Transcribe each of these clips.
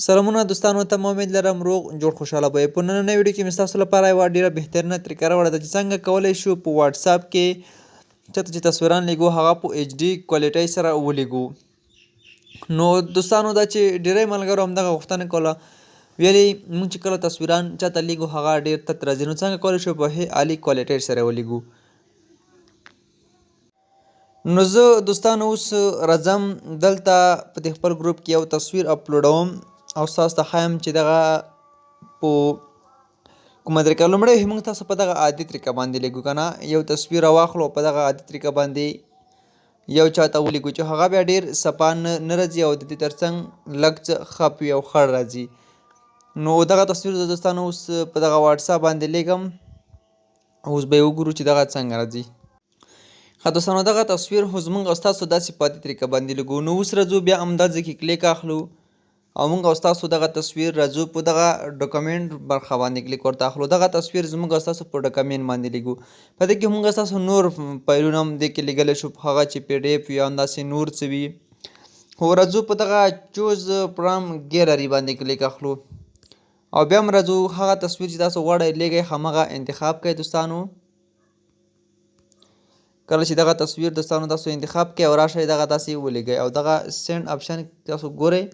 سلامونه دوستانو ته مې امید لرم روغ جوړ خوشحاله به یې. په نننۍ ویډیو کې مې ستاسو لپاره یوه ډېره بهترینه طریقه راوړې ده چې څنګه کولی شو په واټساپ کې چاته چې تصویران لیږو هغه په ایچ ډي کوالټۍ سره ولیږو. نو دوستانو دا چې ډېری ملګرو همدغه غوښتنه کوله، ویلې موږ چې کله تصویران چاته لیږو هغه ډېر تت راځي، نو څنګه کولی شو په عالي کوالټۍ سره ولیږو. نو زه دوستانو اوس راځم دلته په دې خپل ګروپ کې یو تصویر اپلوډوم او تاسو ته ښایم چې دغه په کومه طریقه. لومړی موږ تاسو په دغه عادي طریقه باندې لیږو که نه، یو تصویر راواخلو په دغه عادي طریقه باندې یو چاته ولیږو چې هغه بیا ډېر صفا نه راځي او د دې ترڅنګ لږ څه خپ وي او خړ راځي. نو دغه تصویر زه دوستانو اوس په دغه واټساپ باندې لیږم، اوس به یې وګورو چې دغه څنګه راځي. ښه دوستانو دغه تصویر خو زموږ او ستاسو داسې په عادي طریقه باندې لیږو. نو اوس راځو بیا همدا ځای کې کلیک اخلو او موږ او ستاسو دغه تصویر راځو په دغه ډاکومنټ برخه باندې کلیک ورته اخلو. دغه تصویر زموږ او ستاسو په ډاکومنټ باندې لیږو. په دې کې موږ ستاسو نور فایلونه هم دې کې لیږلی شو، هغه چې پی ډي اف وي یا همداسې نور څه وي. خو راځو په دغه چوز فرام ګیلري باندې کلیک اخلو او بیا هم راځو هغه تصویر چې تاسو غواړئ لیږئ همغه انتخاب کړئ دوستانو. کله چې دغه تصویر دوستانو تاسو انتخاب کړئ او راشئ دغه داسې ولیږئ او دغه سینډ آپشن تاسو ګورئ،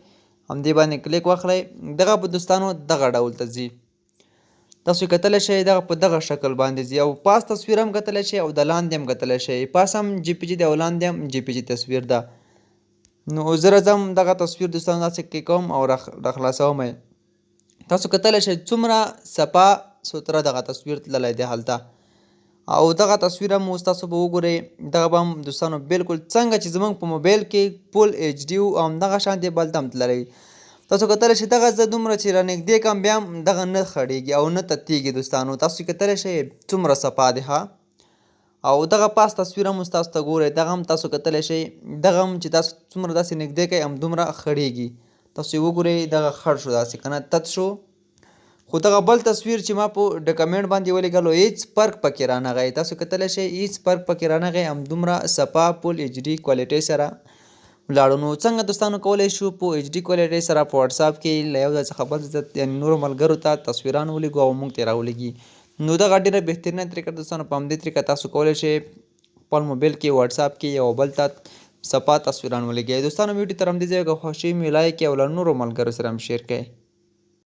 همدې باندې کلیک واخلئ. دغه به دوستانو دغه ډول ته ځي، تاسو کتلی شئ دغه په دغه شکل باندې ځي او پاس تصویر هم کتلی شئ او د لاندې هم کتلی شئ. پاس هم جی پی جي دی او لاندې هم جی پی جي تصویر ده. نو زه راځم دغه تصویر دوستانو داسې کلیک کوم او راخلاصوم یې. تاسو کتلی شئ څومره صفا سوتره دغه تصویر تللی دی هلته او دغه تصویر هم اوس تاسو به وګورئ. دغه به هم دوستانو بالکل څنګه چې زموږ په موبایل کې فول ایچ ډي او همدغه شانتې به هلته هم تللی. تاسو کتلی شئ دغه زه دومره چې رانږدې کړم بیا هم دغه نه خړېږي او نه تتېږي دوستانو. تاسو کتلی شئ څومره صفا دی ښه. او دغه پاس تصویر هم اوس تاسو ته ګورئ، دغه هم تاسو کتلی شئ. دغه هم چې تاسو څومره داسې نږدې کوئ همدومره خړېږي. تاسو یې وګورئ دغه خړ شو داسې که نه تت شو. خو دغه بل تصویر چې ما په ډاکومنټ باندې ولیږلو هېڅ فرق پکې رانغی. تاسو کتلی شئ هېڅ فرق پکې رانغی، همدومره صفا فول ایچ ډي کوالټۍ سره ولاړو. نو څنګه دوستانو کولی شو په ایچ ډي کوالټۍ سره په واټساپ کې له یو ځای څخه بل ځای ته یعنې نورو ملګرو ته تصویران ولیږو او موږ ته یې راولېږي. نو دغه ډېره بهترینه طریقه دوستانو په همدې طریقه تاسو کولی شئ خپل موبایل کې واټساپ کې یو بل ته صفا تصویران ولیږئ. دوستانو ویډیو تر همدې ځایه که خوښ شوي مې لایک کړئ او له نورو ملګرو سره هم شیر کړئ.